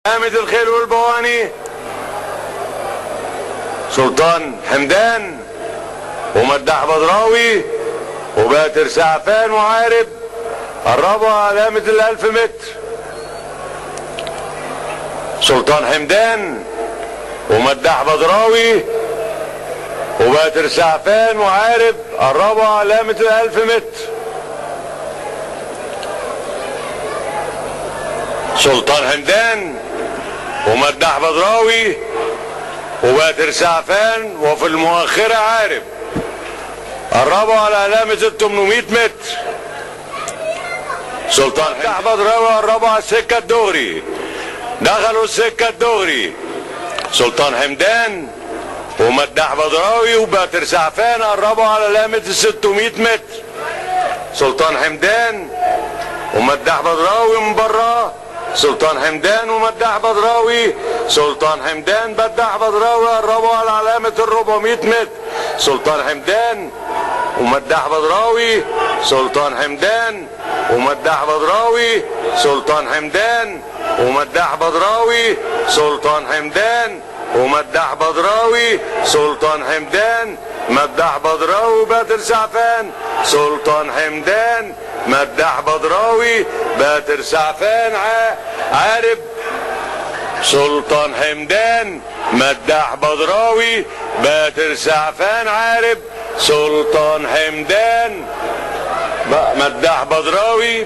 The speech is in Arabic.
حامد الخيل والبواني، سلطان حمدان ومداح بدراوي وباتر سعفان وعارب. قربوا علامة ال1000 متر. سلطان حمدان ومداح بدراوي وباتر سعفان وعارب. قربوا علامة ال1000 متر. سلطان حمدان ومداح بدراوي وباتر سعفان وفي المؤخرة عارب. قربوا على علامة 800 متر. سلطان مداح بدراوي قربوا على السكة الدغري، دخلوا السكة الدغري. سلطان حمدان ومداح بدراوي وباتر سعفان قربوا على علامة 600 متر. سلطان حمدان ومداح بدراوي من برا. سلطان حمدان ومداح بدراوي. سلطان حمدان مداح بدراوي قربوا على علامة 400 متر. سلطان حمدان ومداح بدراوي. سلطان حمدان ومداح بدراوي. سلطان حمدان ومداح بدراوي. سلطان حمدان ومداح بدراوي. سلطان حمدان مداح بدراوي باتر سعفان. سلطان حمدان مداح بدراوي باتر سعفان عارب. سلطان حمدان مداح بدراوي باتر سعفان عارب. سلطان حمدان مداح بدراوي